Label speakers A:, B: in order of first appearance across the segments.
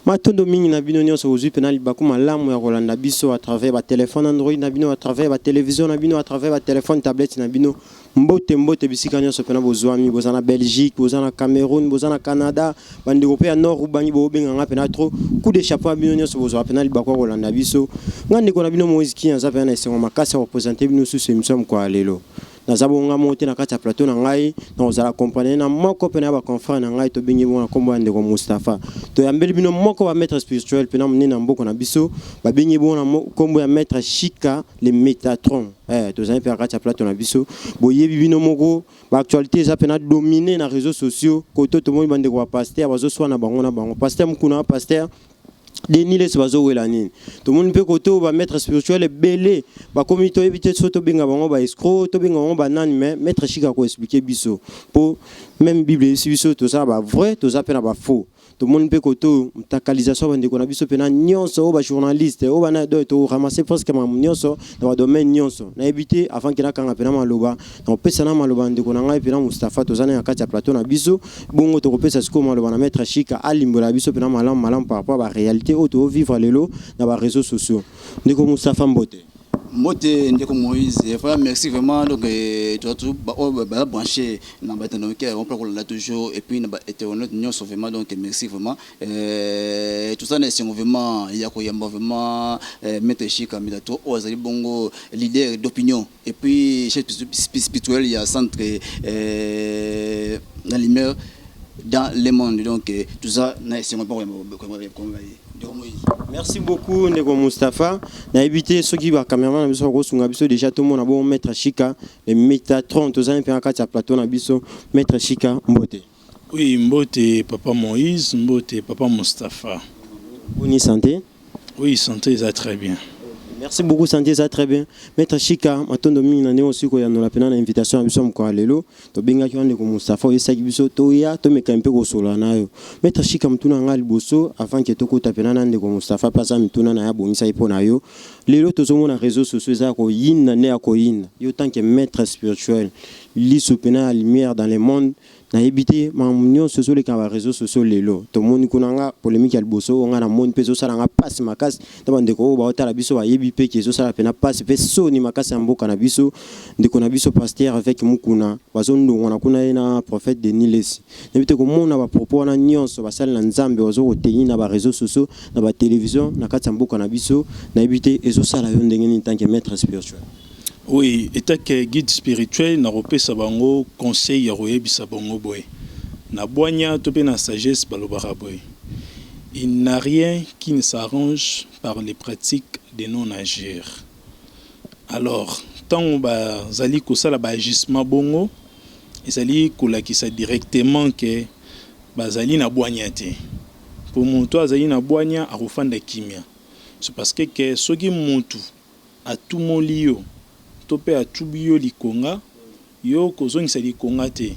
A: matondo mingi na bino nyonso ozwi pena libaku malamu ya kolanda biso à travers ba téléphone Android na bino, à travers ba télévision na bino, à travers ba téléphone tablette na bino. Mbote bisika nyonso pena bozwami bozana Belgique, bozana Cameroun, bozana Canada, bandi européen nord ubangi bo benga nga pena trop coup de chapeau bino nyonso bozwa pena libaku kolanda biso. Ngandi ko na bino Moïse ki nza pena esengo makasi représenter bino sous émission kwa lelo. Nazabonga monte na kati ya plateau na ngai na ozala accompagner na moko pena ba confrère na ngai to bingi bona kombo ande ko Mustafa to yambeli bino moko ba maître spirituel pena munena mboko na biso ba bingi bona kombo ya maître Chika le Métatron to zani pe kati ya plateau na biso boyebi bino moko ba actualité za pena dominer na réseaux sociaux koto to mo bande ko pasteur bazo swana bango na bango pasteur mukuna pasteur Denis les bazo welanine tout le monde peut koto ba maître spirituel belé ba comité éviter soto benga bango ba escroc to benga bango ba nan mais maître Chika ko expliquer biso pour même bible si biso tout ça ba vrai tout ça pena ba faux tout le monde peut koto takalisation bande ko na biso pena nyonso ba journaliste o ba na do to ramasser presque ma nyonso dans domaine nyonso na éviter avant que na kanga pena maloba na pesa na maloba ndeko na ngai pena Mustafa to zana ya kati ya plateau na biso bongo to pesa siko maloba na maître Chika alimbola biso pena malam par rapport à la réalité auto vivre lelo dans les réseaux sociaux ndeko Mustafa Mbote
B: Mbote ndeko Moïse merci vraiment donc tu as tout branché na batano qui on peut là toujours et puis na éternel union vraiment donc merci vraiment tout ça c'est vraiment il y a quoi vraiment mettre Chika Midato ozali bongo leader d'opinion et puis chef spirituel il y a centre la lumière dans le monde donc tout ça c'est vraiment
A: merci beaucoup Ndeko Mustafa na éviter ceux qui va caméraman na biso ko sunga biso déjà tout le monde a bon maître Chika le Métatron to zani pe akati ya plateau na biso maître Chika Mbote.
C: Oui Mbote papa Moïse, Mbote papa Mustafa.
A: Bonne santé?
C: Oui, santé ça très bien.
A: Merci beaucoup, santé ça très bien. Maître Chika, matondo mingi na ndeko siko ya nola pena na invitation à biso mko lelo. To benga ki ndeko Mustafa yesa ki biso to ya to meka mpe ko sola nayo. Maître Chika mtuna ngali boso avant que toko tapena na ndeko Mustafa pasa mtuna na ya bongisa ipo na yo. Lelo to zomo na réseaux sociaux za ko yinna ne akoyinna. Yo tant que maître spirituel, li sopena la lumière dans le monde. Na éviter ma union sur les réseaux sociaux lelo to moni kunanga polémique ya liboso nga na moni peso sala nga passe makasi to bandeko ba otala biso ba yebi pe kezo sala pena passe pe soni makasi mboka na biso ndeko na biso pasteur avec mukuna bazondo ngona kuna na prophète Denis Lesi na ko mona ba propos na nyonso ba sala na nzambe ozo koteyi na ba réseaux sociaux na ba télévision na kati mboka na biso na éviter ezo sala yo ndenge ni tant que maître spirituel.
C: Oui, état que guide spirituel na repé sabango conseil ya royebi sabango boy. Na boanya topé na sagesse balobara boy. Il n'a rien qui ne s'arrange par les pratiques de non-agir. Alors, tant ba zali ko sala ba agissement bongo, ezali ko lakisa directement que ba zali na boanya te. Pour monto azali na boanya arofanda kimia. C'est parce que soki montu a tout mon lio topé a tubio likonga yo kozongisa likonga te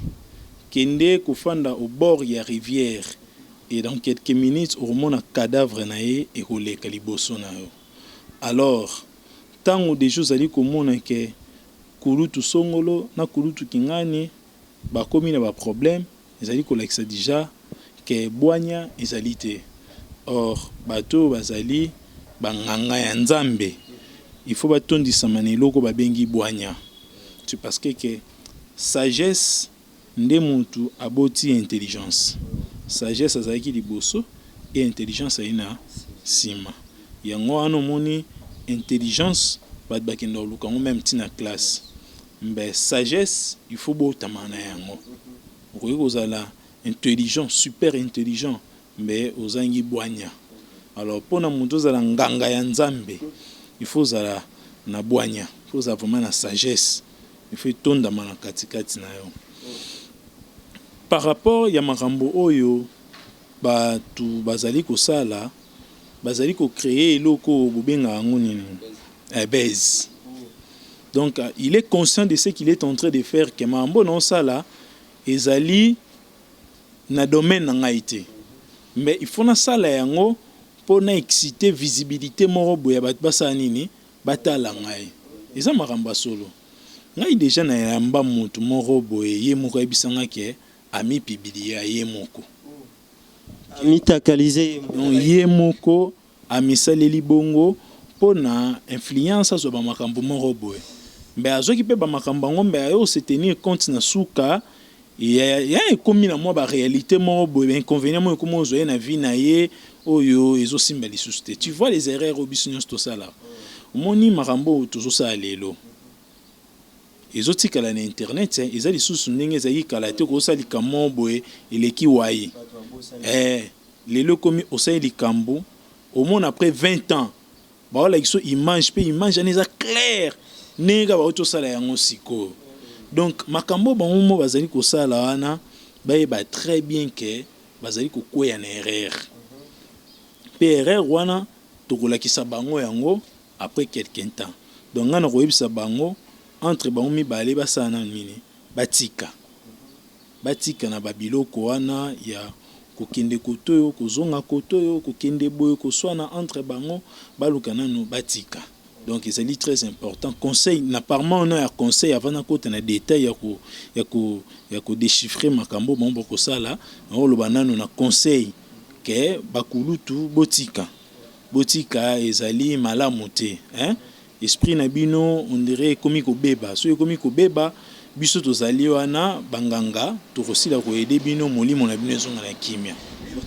C: kende kofanda au bord ya rivière et dans quelques minutes au mona cadavre nae et koleka liboso na yo. Alors tango de jours ali komona ke kulutu songolo na kulutu kingani ba komi na ba problème ezali kolekisa déjà ke boanya ezali te. Or bato bazali banganga ya nzambe il faut batondisa maneloko babengi boanya. C'est parce que sagesse nde muntu aboti intelligence. Sagesse azaki liboso et intelligence aina sima. Yango ano moni intelligence bat bakendo luka même tina classe. Mais sagesse il faut botamana yango. Okoki kozala intelligent, super intelligent mais ozangi boanya. Alors pona muntu ozala nganga ya nzambe il faut zala na boanya, il faut vraiment la sagesse, il faut tonda na katikati na yo. Par rapport ya makambo oyo ba tu bazali ko sala, bazali ko créer eloko bobenga ngo nini base. Donc il est conscient de ce qu'il est en train de faire que mambo non sala ezali na domaine na ngaité. Mais il faut na sala yango pour na exciter visibilité moro boya bat basa nini batala ngai eza maramba solo ngai déjà na yamba mutu moro boye ye moko ebisanga ke ami pibilia ye moko
A: Mitakalize.
C: Donc ye moko amisaleli bongo pona influence zo ba makambo moko boye. Mais azoki pe ba makambo ngombe ayo se tenir compte na suka ya ekomi na moi ba réalité moko boye inconvénient mo ko mo zo na vie na ye oyo ezo simba lisusu te. Tu vois les erreurs au business to ça là. Moni makambo tozo sa lelo. Ezotikala na internet eza lisusu ndenge ezali kala te ko sa likambo boye eleki wayi. Lelo komi osali likambo au moins après 20 ans. Ba wala kiso image aneza clair nega ba oto sala yango siko. Donc makambo ba mo bazali ko sala wana ba très bien que bazali ko koya na erreur. Pe erreur wana to kolakisa bango yango après quelques temps. Donc ngana ko yebisa bango entre bango mibale basana nini batika na babiloko wana ya kokende kotoyo kozonga kotoyo kokende boyo koswana entre bango baluka nanu batika. Donc c'est très important conseil na parlement on a conseil avant na kota na détail ya ko déchiffrer makambo bombo ko sala na lo banano na conseil que bakulutu botika ezali malamu te hein. Esprit na bino on dirait komi ko beba so komi ko beba biso tozali wana banganga tokosila ko aider bino molimo na bino ezonga na kimia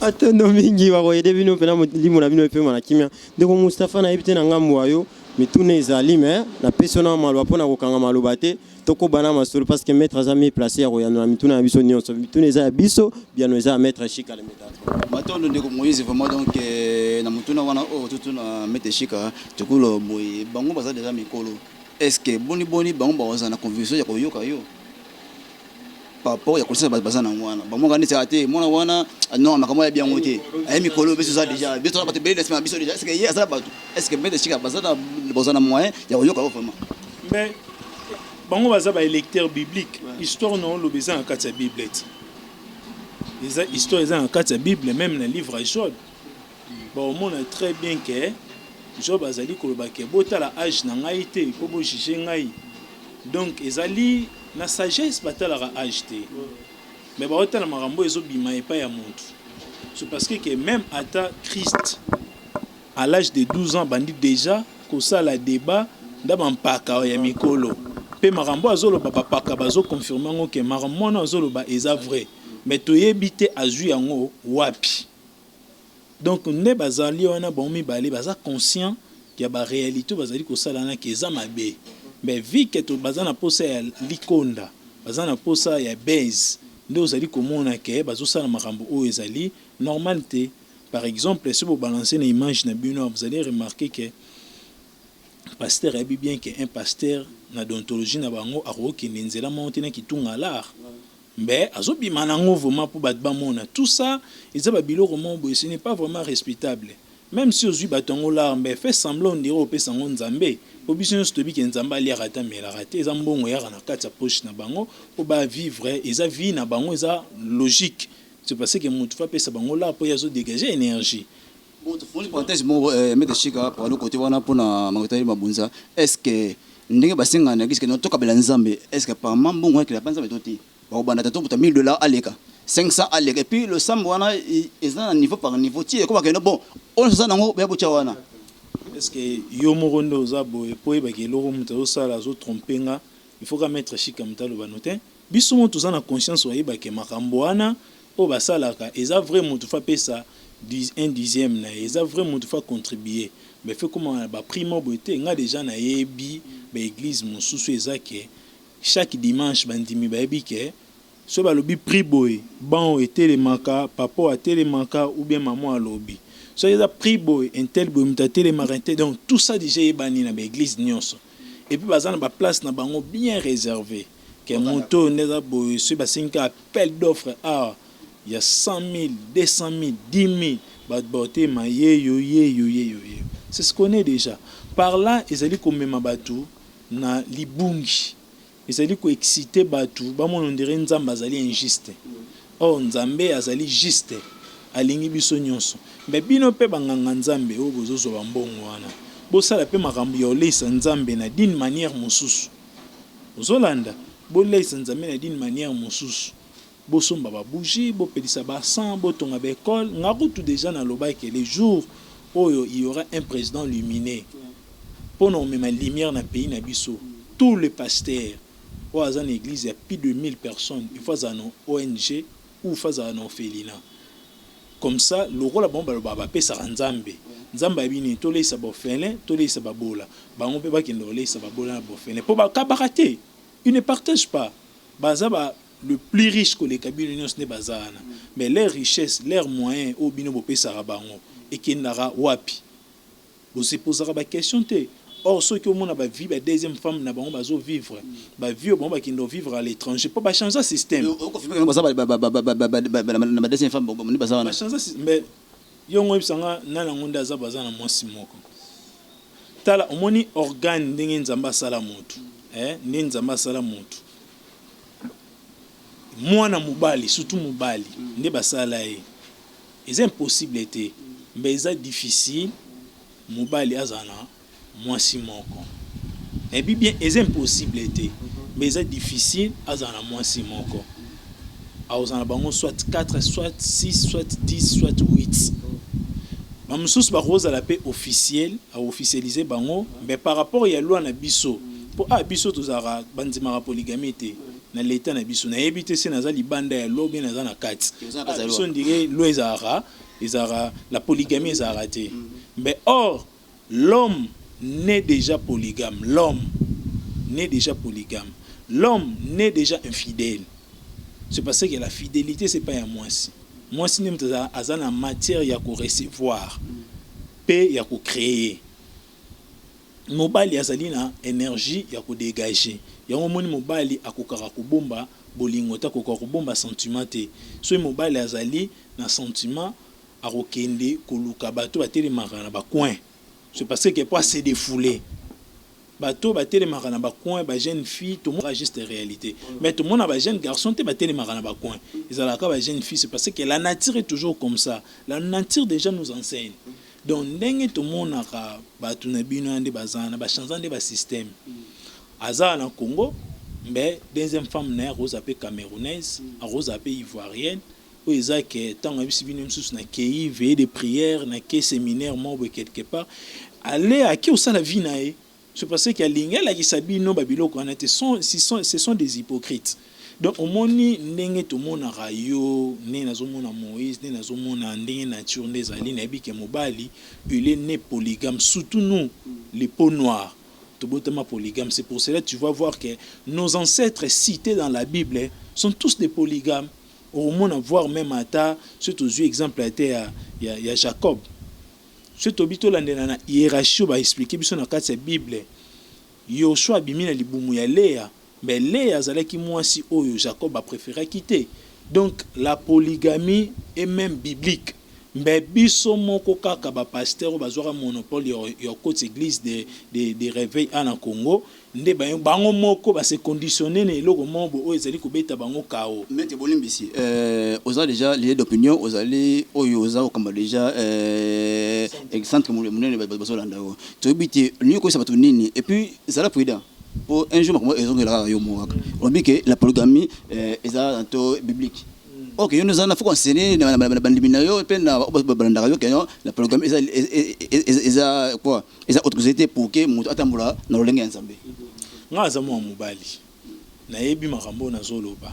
A: atondo mingi ba ko aider bino pena molimo na bino pe na kimia ndeko Mustafa na yebite na ngambo ayo mitune ezali mais na persona malwa pona ko kanga maloba te toko bana masolo parce que maître azami placé ya koyano na mitune na biso nyonso mitune za biso bien za maître Chika le métatre
B: matondo ndeko Moïse vraiment donc na mutuna wana o tutu na maître Chika tukulo boy bango baza déjà mikolo est-ce que boni bango baza na conviction ya koyoka yo papa ya kolisa baza na wana bango ngani ça te mona wana non makamo ya bien ngote ay mikolo biso za déjà biso na batebele na biso déjà est-ce que yé ça batu est-ce que maître Chika baza na moyen ya koyoka vraiment
C: mais bango baza ba électeur biblique histoire non lo besoin en quatre bible les histoires eza en quatre bible même dans livre Job bon on a très bien que Job azali koloba ke botala âge na ngai te po bo juger ngai donc ezali na sagesse batala âge te mais ba otala makambo ezobima epa ya muntu c'est parce que même ata Christ à l'âge de 12 ans bandi déjà ko sala débat ndaba mpaka ya mikolo pe makambo azoloba papaka bazo confirmer ngo ke makambo na azoloba eza vrai mais toyebi te azui yango wapi. Donc ne bazali wana bomi bale baza conscient qu'il y a ba réalité bazali ko sala na ke za mabe mais vu que to bazana posa ya likonda bazana posa ya base nde ozali komona ke bazo sala makambo o ezali normalité. Par exemple si vous balancez une image na bino vous allez remarquer que pasteur a bien que un pasteur na déontologie na bango aroki nzela monte na kitunga l'art mais azobi manango vraiment pour battre mona tout ça ils ont biloko mombo ce n'est pas vraiment respectable même si ozui batongo l'art mais fait semblant dire au pesa nzambe po biso to bi ke nzamba ali rata mais la raté za mbongo ya na kati ya poche na bango po ba vivre eza vie na bango eza logique c'est parce que mutu fa pesa bango là po yazo dégager énergie.
B: Bon, tu fais parenthèse, mais Chika, pour le côté wana pour na mangotari mabunza, est-ce que ndenge basenga na kiske no toka belanzambe, est-ce que par mambo ngwa kila panza betoti, ba bana tato pour $1000 aleka, 500 aleka, et puis le sambo wana est à niveau par niveau ti ko ba ke no bon, on ça nango ba bocha wana.
C: Est-ce que yo morondo za boye po ba ke loko muto sala zo trompenga, il faut ka mettre Chika mutalo banote. Biso mo to za na conscience wa ba ke makambo wana o ba sala ka eza vraiment to fa pesa un dixième na eza vraiment de fois contribuer mais fait comment ba primo beauté nga déjà na yebi ba église mosusu ezake chaque dimanche bandimi ba yebi ke so ba lobi pri boy bon était les maka papa a télé maka ou bien maman a lobi so eza pri boy un tel boy muta télé marenté donc tout ça déjà ebani na ba église nyonso et puis bazana ba place na bango bien réservé que monto neza boy so ba 5 appel d'offre il y a 100 000, 200 000, 10 000, c'est ce qu'on est déjà. Par là, ils allaient comme même bateau, na libungi, ils allaient ko exciter bateau, bah mon on dirait nzamba azali injuste. Oh nzambe azali juste, alingi biso nyonso. Mais bino pe banganga nzambe o bozozo bambongo wana. Bo sala pe makambo ya olesa nzambe na d'une manière mosusu. Ozolanda, bo lesa nzambe na d'une manière mosusu. bosomba ba bougie bopelisa ba sang botonga ba école ngakutu déjà na loba que les jours où il y aura un président lumineux pour nous mettre la lumière dans le pays na biso tous les pasteurs ou à une église il y a plus de 1000 personnes il faut à une ONG ou il faut à une orphelinat comme ça le rôle bon ba pesa nzambe nzambe abini to lesa bofele to lesa babola bango pe ba kendo lesa babola na bofele po ba kabarate ils ne partagent pas bazaba le plus riche que les Kabyloniens ce n'est bazana mais leurs richesses leurs moyens au bino bopesa bango et qui n'ara wapi vous se posera ba question te or ceux qui au monde ba vie ba deuxième femme na bango bazo vivre ba vie bon ba kendo vivre à l'étranger pour ba changer système
B: on confirme que ba deuxième femme bon ni bazana
C: changer mais yongo bisanga nana ngonda za bazana mwasi moko tala omoni organe ndenge nzamba sala mutu ndenge nzamba sala mutu mwana mobali surtout mobali nde basala ye c'est impossible te mais c'est difficile mobali azana mwasi moko et bien c'est impossible te mais c'est difficile azana mwasi moko azana bango soit 4 soit 6 soit 10 soit 8 mamsusu ba rose la paix officielle a officialiser bango mais par rapport ya loi na biso pour biso tozara bandima polygamie te na l'état na biso na ebité se naza libanda ya lobe naza na kati biso ndire lo ezara la polygamie ezara te mais or l'homme n'est déjà polygame l'homme n'est déjà polygame l'homme n'est déjà infidèle c'est parce que la fidélité c'est pas à moi si nem aza na matière ya ko recevoir pe ya ko créer mobali azali na énergie ya ko dégager yango moni mobali akokaka kobomba bolingo ta kokaka kobomba sentiment te so mobali azali na sentiment akokende koluka bato batelemaka na bacoin c'est parce que pas se défouler bato batelemaka na bacoin ba jeune fille tout monde juste réalité mais tout monde ba jeune garçon te batelemaka na bacoin ezalaka ba jeune fille c'est parce que la nature est toujours comme ça la nature déjà nous enseigne donc ndenge tout monde aka bato na bino ande bazana ba changer de ba système Aza na Congo, mais deuxième femme na rose appelée camerounaise, rose appelée ivoirienne, où ils a que tant que si bien sous na kei veille de prière, na kei séminaire membre quelque part, aller à qui au sein la vie nae, c'est parce que l'inga la qui s'habille non babilo qu'on était ce sont des hypocrites. Donc au moni ndenge to mona rayo, ne na zo mona Moïse, ne na zo mona ndenge nature des ali na bi ke mobali, il est né polygame surtout nous les peaux noires. Polygame. C'est pour cela que tu vas voir que nos ancêtres cités dans la Bible sont tous des polygames. Au moins, voir même à ta, c'est aux yeux exemple il y a Jacob. C'est au bito la hiérarchie va expliquer sur la carte Bible. Yoshua bimina libumu ya Léa, mais Léa zalaki moi si oyo Jacob a préféré quitter. Donc la polygamie est même biblique. Mais biso moko kaka ba pasteur bazwaka monopole ya côté église de réveil en Congo nde bango moko ba se conditionner ne eloko mombo o ezali ko beta bango kao
B: mais te bolimbisi oza déjà lié d'opinion ozali oyo oza okamba déjà centre monene bazolanda o to biti ni ko sabatu nini et puis zala prudent pour un jour moi ezongela yo mo on dit que la polygamie est un taux biblique. Ok, nous en avons enseigné dans la bandimina pe na bandara yo kenyo la polygamie eza quoi eza autorisé pour que mutu atambula na lolenge ya nzambe
C: ngaza mo mobali na yebi makambo na zoloba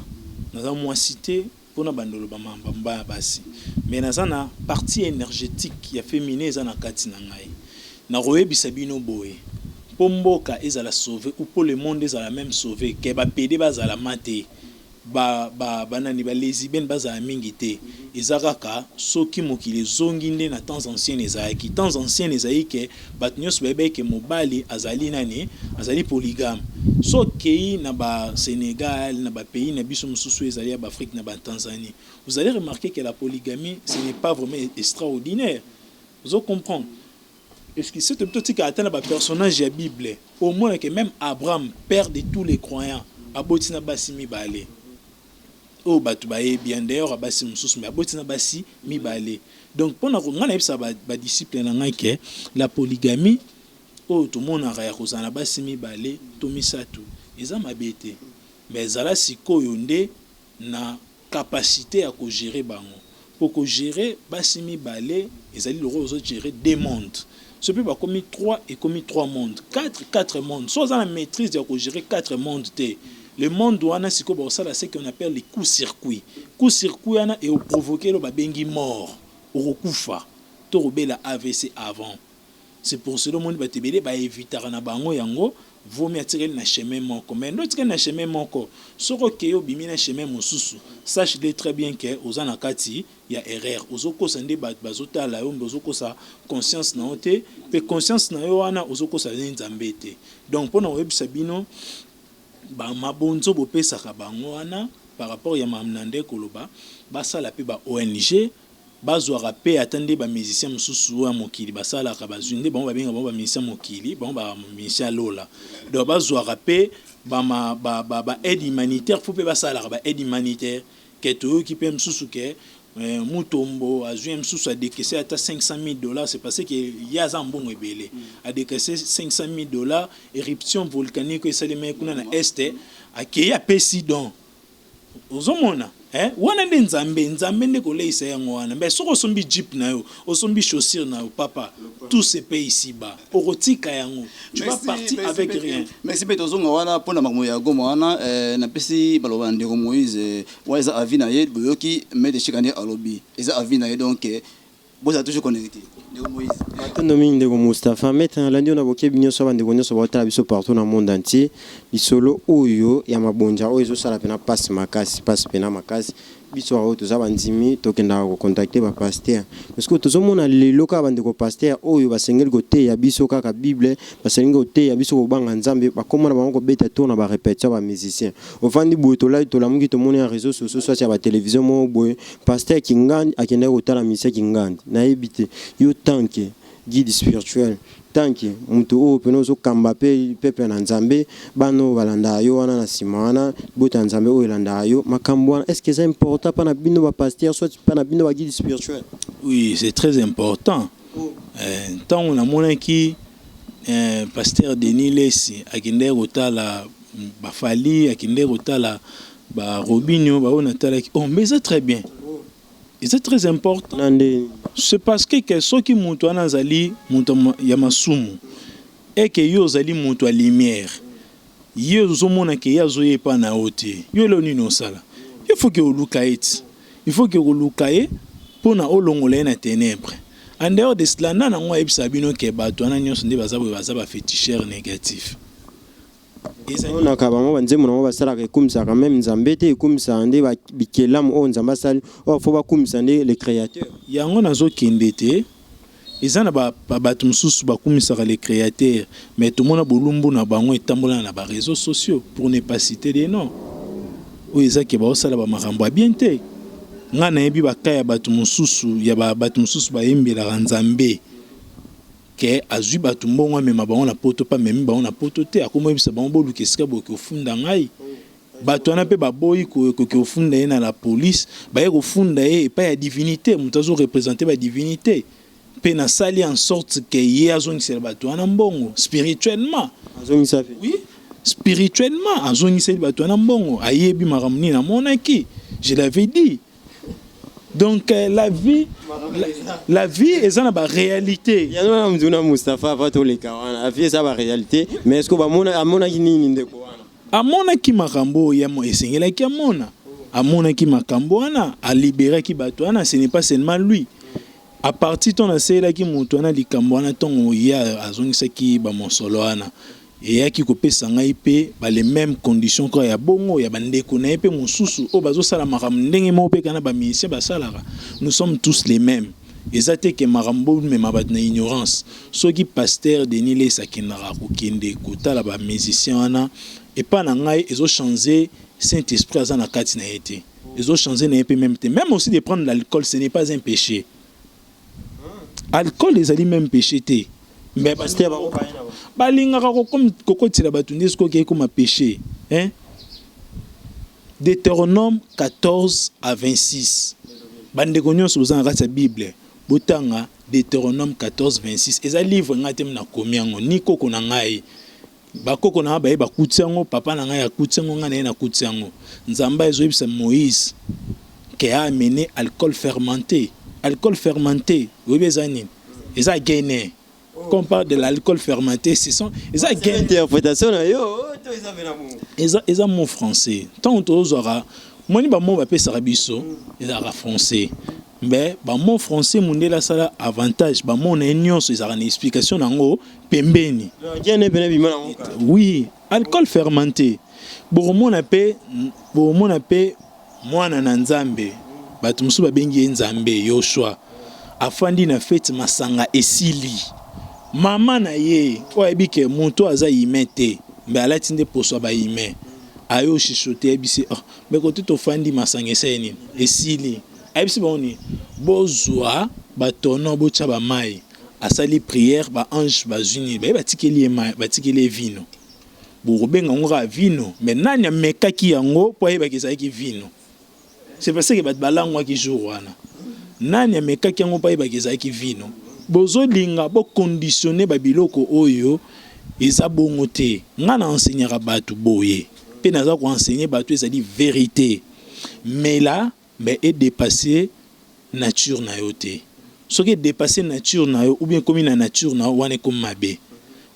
C: naza mo cité pona bandolo ba mamba basi mais naza na partie énergétique ya féminin eza na kati na ngai na royebisa bino boye pomboka ezala sauver ou pour le monde ezala même sauver ke ba pede bazala mate banani ba lesbienne bazala mingi te ezakaka soki mokili zongi nde na temps ancien ezaki temps ancien ezaki ke bato nyonso bayebaki ke mobali azali nani azali polygame soki na ba Sénégal na ba pays na biso mosusu ezali ya ba Afrique na ba Tanzanie vous allez remarquer que la polygamie ce n'est pas vraiment extraordinaire vous comprenez. Est-ce que c'est peut-être qu'atteint ba personnage de la Bible au moins que même Abraham père de tous les croyants abotina basi mibale o batu baye bien d'ailleurs basi mususu mais abotina basi mibale donc pona ko ngana yebisa ba disciple na ngai ke la polygamie o tout monde a kozana basi mibale to misatu eza mabete mais zala sikoyo nde na capacité à gérer bango. Pour gérer basimi balé, ils allaient le rôle gérer des mondes. Ce peut pas commis 3 et commis 3 mondes, 4 mondes. Soit dans la maîtrise de gérer 4 mondes. Le monde doit na siko ba ça c'est qu'on appelle les coups-circuits. Coups-circuits ana et provoquer le babengi mort, au kufa, to robela AVC avant. C'est pour cela que le monde va éviter na bango yango vaut mieux tirer na chemin moko. Mais non tirer na chemin moko, soko keyo bimi na chemin mosusu. Sache-le très bien que ozana kati il y a erreur. Ozoko sande bazota la yo ozoko sa conscience na ote, pe conscience na yo wana ozoko sa nzambe te. Donc pona webisa bino ba mabonzo bopesa ka bango wana par rapport ya mamnande koloba basala pe ba ONG bazwara pe atande ba musicien mususu wa mokili basala ka bazunde bango ba benga bango ba musicien mokili bango ba musicien lola donc bazwara pe ba aide humanitaire faut pe basala ka ba aide humanitaire que to qui peut mususu ke mutombo azui mususu a décaissé ata $500,000 c'est parce que ya zambongo ebele a décaissé $500,000 éruption volcanique et salime kuna na est akeya pesi don ozomona wana nde nzambe nde koleisa yango wana mais soko sombi jeep na yo osombi chaussure na yo papa tout se paye ici bas orotika yango tu vas partir avec rien.
B: Merci beto zonga wana pona mamu ya goma wana na pesi baloba ndeko Moïse waiza avina ye boyoki mais de chikane alobi eza avina ye donc vous êtes toujours connecté.
A: Ndeko Mustafa mettre lundi on a boké binyo so bande gonyo so botala biso partout dans le monde entier lisolo oyo ya mabonja oyo zo sala pena passe pena makasi biso aho to za bandimi to kenda ko contacter ba pasteur parce que to mona lelo ka bande ko pasteur oyo basengeli ko te ya biso kaka bible basengeli ko te ya biso ko banga nzambe ba komona bango ko beta to na ba répétition ba musicien ofandi boto la to la mungi to mona réseaux sociaux soit ya ba télévision mo boy pasteur kingandi akenda ko tala misa kingandi na ebité yo tanke guide spirituel tanki mutu o penozo kamba pepe na nzambe bano balanda yo wana na simana bota nzambe o elanda yo makambo est-ce que c'est important pas na bino ba pasteur soit pas na bino ba guide spirituel?
C: Oui, c'est très important. Tant on a mon qui pasteur Denis Lesi akinde kotala ba fali akinde kotala ba Robinho ba on atala oh mais c'est très bien. C'est très important. C'est parce que ceux qui montent en azali montent yamasumu et que yo zali montent à lumière. Yo zomona que ya zoye pa na ote. Yo lo nino sala. Il faut que o lukaet. Il faut que o lukae pour na olongola na ténèbres. En dehors de cela na ngwa ebisa bino ke bato na nyonso nde bazaba féticheur négatif.
A: On a kabamo banzemo na basala ke kumsa quand même nzambete kumsa ande ba bikelamu o nzamba sali o fo ba kumsa ande le créateur
C: yango nazo kindete ezana ba bato mususu ba kumisa les créateurs mais tout mona bolumbu na bango etambola na ba réseaux sociaux pour ne pas citer des noms o ezaki ba osala ba makambo bien te ngana yebi ba kaya bato mususu ya ba bato mususu ba yembela nzambe que azui batu mbongo mema bango na poto pa memi bango na poto te akoma yebisa bango boluka esika boke ofunda ngai bato wana pe baboyi koke ofunda ye na la police baye kofunda ye epai ya divinité moto azo représenter ba divinité pe na sali en sorte que ye azongisela bato wana mbongo spirituellement
A: azongisa
C: oui spirituellement azongiseli bato wana mbongo ayebi makambo nini namonaki je l'avais dit. Donc la vie est dans la réalité.
A: Il y a un mzuna Mustafa va tous les kawana. La vie c'est la réalité. Mais est-ce que amona kinini ndeko wana?
C: Amona ki makambo ya mo esengela ki amona. Amona ki makambo wana a libérer ki bato wana ce n'est pas seulement lui. À partir ton asela ki mutu wana likambo wana ton ya azongisa ki ba monsolo wana. Et ya ki kopesa ngai pe ba les mêmes conditions que ya bongo ya bandeko na pe mosusu o bazo sala makambo ndenge mo pe kana ba musicien ba sala. Nous sommes tous les mêmes. Ezate ke makambo me mabat na ignorance. Ceux qui pasteur Denis Lesa kinara ko kende kotala ba musicien wana et pas na ngai ezo changer Saint-Esprit azana kati na été. Ezo changer na pe même aussi de prendre l'alcool ce n'est pas un péché. Alcool les ali même péché té. Mais pasteur ba ko pa ina ba lingaka ko comme kokotila batu ndisko ke ko ma péché hein. Deutéronome 14 à 26 bande konyo so za ngata Bible botanga Deutéronome 14 26 eza livre ngatem na komiango ni koko na ngai bakoko na ba kutsango papa na ngai akutsango ngana na kutsango nzamba ezo yebisa Moïse qui a amené alcool fermenté. Alcool fermenté, oui, les années. Ils ont gagné. Quand on parle de l'alcool fermenté, ce sont. Ils ont gagné.
A: Interprétation,
C: Ils ont mot français. Tant que tu auras. Moi, je vais appeler Sarabiso. Ils ont français. Mais le mot français, il a un avantage. Le mot union, il a une explication en haut. Pembeni. Oui, alcool fermenté. Pour moi, on appelle mwana na nzambe. Batu musu babengi nzambe Yoshua. Afandi na fete masanga esili. Mama na ye, oyebi ke moto aza imete. Mbe alati nde poso ba ime. Ayo shishote ebisi. Mais kote to fandi masanga eseni esili. Ebisi boni bozwa batono bocha ba mai. Asali prière ba ange bazuni ba tikeli mai, ba tikeli vino. Bobenga ngora vino, mais nani amekaki yango po yeba kezaki vino. C'est parce que bat balangwa ki jour wana. Nani amekaki yango po yeba kezaki vino. Bozo linga bo conditionner ba biloko oyo eza bongo te. Nga na enseignera batu boye. Pe naza ko enseigner batu ezali vérité. Mais là, mais est dépassé nature na yo te. Ce qui est dépassé nature na yo ou bien comme na nature na wana comme mabe.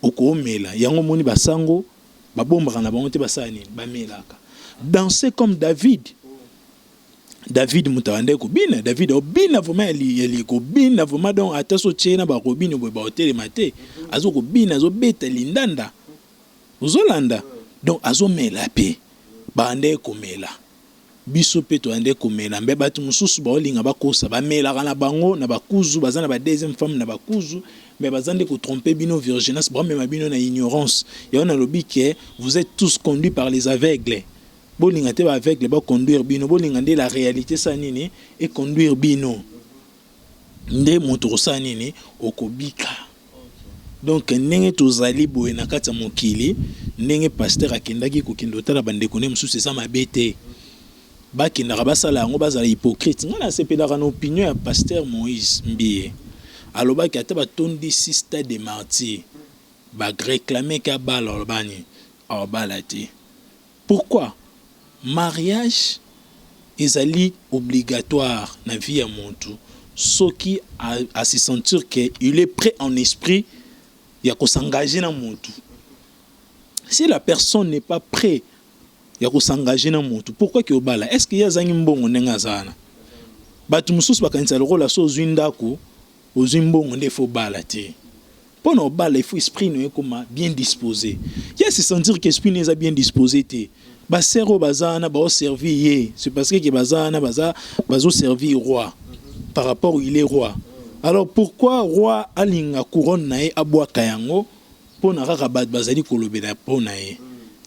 C: Oko mela yango moni basango babombaka na bango te basani bamelaka. Danser comme David. David mutawande ko bina David obina vraiment eli ko bina vraiment donc ataso tchena ba ko bina bo ba hotel maté azo ko bina azo beta lindanda uzolanda donc azo mela pe bande ko mela biso pe to ande ko mela mbe batu mususu ba olinga bakosa ba mela kana bango na bakuzu bazana ba deuxième femme na bakuzu mais bazande ko tromper bino virginesse ba même bino na ignorance et on a lobi que vous êtes tous conduits par les aveugles. Bolinga te ba aveugle ba conduire bino bolinga nde la réalité sa nini et conduire bino nde moto sa nini okobika. Donc ndenge tozali boye na kati ya mokili ndenge pasteur akendaki kokendo tala bande kone mususu eza mabete bakendaka basala yango bazala hypocrite nga na sepelaka na opinion ya pasteur Moïse Mbie alobaki ata batondi 6 stades de martyrs ba réclamer ka bala olbani abala te. Pourquoi? Mariage ezali obligatoire na vie ya montu soki a se sentir que il est prêt en esprit ya ko s'engager na montu. Si la personne n'est pas prêt ya ko s'engager na montu, pourquoi que obala? Est-ce qu'il y a zangi mbongo ndenga zana batu mususu bakanisa lokola so zwindako ozimbongo nde fo bala te. Pour obala il faut esprit no ekoma bien disposé. Il y a se sentir que esprit n'est bien disposé te. Basero bazana ba servir, c'est parce que bazana bazo servir roi par rapport où il est roi. Alors pourquoi roi alinga couronne nae abwa kayango pour na rabat bazali kolobela ponae.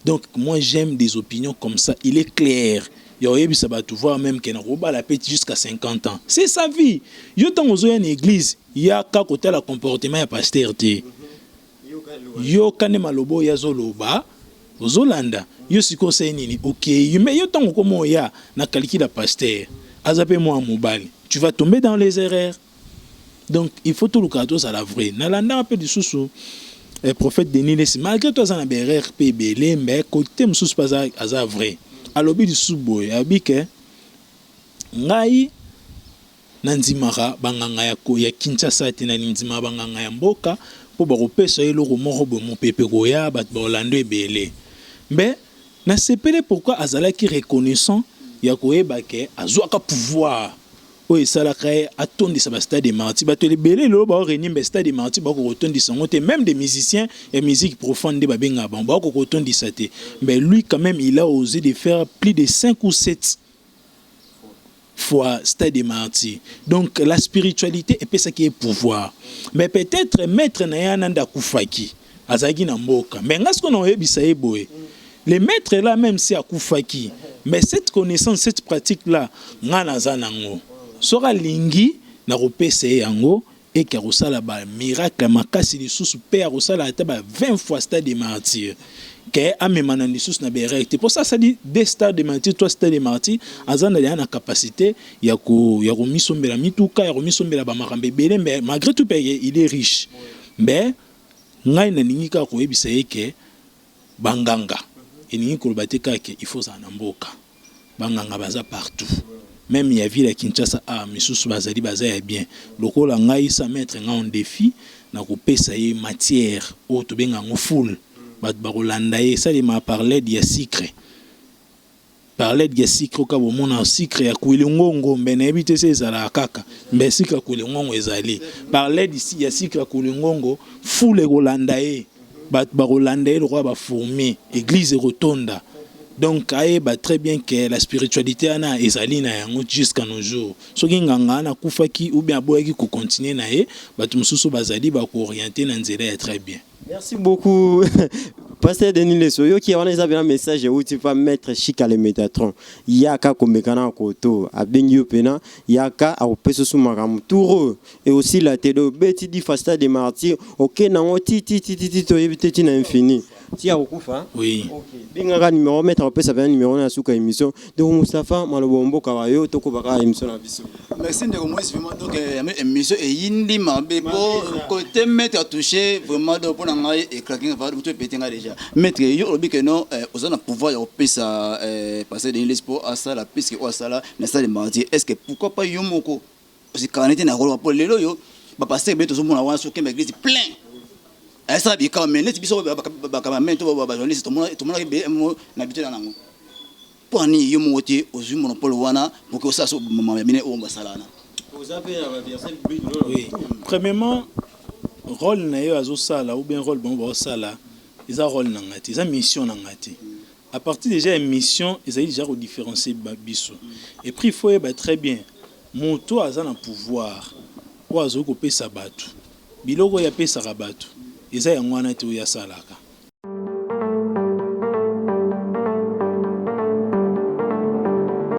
C: Donc moi j'aime des opinions comme ça, il est clair. Yo yebi ça va tout voir même que na roba la pète jusqu'à 50 ans. C'est sa vie. Yo tant ozo en église, ya ka côté la comportement ya pasteur te. Yo kane malobo ya zoloba ozolanda. Yo siko se nini OK mais yo tango komo ya na calcul pasteur azape moi mobile tu vas tomber dans les erreurs. Donc il faut tout le cadeau à la vraie na landa un peu de sous prophète Denis Lessi malgré toi ça na erreur pbl mais côté msous pas à vrai alobi du suboy abike ngai nanzimara banganga ya Kinshasa te na nzima banganga ya mboka po ba kopesa eloko moko bo mo pepe koya bat ba Orlando ebele mais na sepele pourquoi azalaki reconnaissant ya koyeba ke azwaka pouvoir o esalaka atondisa ba stade de martyrs bato lebele lo ba renimba stade de martyrs ba ko rotondisa ngote même des musiciens et musique profonde ba benga ba ko rotondisa te mais lui quand même il a osé de faire plus de 5 ou 7 fois stade de martyrs. Donc la spiritualité est ça qui est pouvoir mais peut-être maître na yana ndakufaki azaki na mboka mais ngasko na oyebisa eboye. Les maîtres là même si à Koufaki, mais cette connaissance, cette pratique là, ngana zanango. Sora lingi na repese yango et karosala ba miracle makasi li sous père rosala ata ba 20 fois stade de martyrs. Que amemana ni sous na berete. Pour ça ça dit des stades de martyrs, 3 stades de martyrs, azana ya na capacité ya ko misombela mituka ya ko misombela ba makambe belé mais malgré tout il est riche. Mais ngai na ningika ko ebisa yeke banganga. Il faut ça mboka banganga baza partout même ya ville ya Kinshasa misusu bazali bazaya bien lokola ngai sa mettre en défi na kopesa ye matière o to benga ngo full bat barolanda ye ça il m'a parlé de sucre parler de sucre ka bomona sucre ya kuile ngongo mbene ebite se ezala kaka mbe sucre kuile ngongo ezali parler d'ici ya sucre kuile ngongo full rolanda ye bat barolanda ye le roi ba fourmi église rotonda. Donc, très bien que la spiritualité ana ezali na yango jusqu'à nos jours. So nganga na kufaki ou bien aboyaki ko continuer na ye, batu mususu bazali ba ko orienter na nzela très bien.
A: Merci beaucoup. Pasteur Denis Lesoyo qui a un message où tu vas mettre chic à l'émétatron. Yaka komekana koto abengi pena yaka a opeso sumaram touro et aussi la tedo beti di fasta de martyrs OK nango ti to yebiteti na infini. Ti a okufa?
C: Oui.
A: OK. Binga numéro mettre opesa ben numéro na suka émission de Moustapha Malobombo Kawayo toko baka émission na biso.
B: Merci de Moïse vraiment donc émission et yindi mabe pour côté mettre toucher vraiment donc pour ngai et claquer va tout péter déjà. Maître yo obi que non aux on a pouvoir opé ça passer de l'espoir à ça la puisque au ça là na ça de mardi est-ce que pourquoi pas yo moko aussi canete na rolo pour lelo yo ba passer beto zo mona wana so ke église plein ça bi quand même net biso ba quand même to ba journaliste to mona be na bitu na ngo pour ni yo moté aux monopole wana pour que ça so mama mine o basalana
A: vous avez un verset biblique.
C: Oui. Premièrement rôle na yo azo sala ou bien rôle bon ba sala ils ont rôle nangati, ils ont mission nangati. À partir déjà une mission, ils ont déjà différencier biso. Et puis il faut être très bien. Moto a un pouvoir. Ou azo ko pesa batu. Biloko ya pesa rabatu. Ils ont ngwana te ya salaka.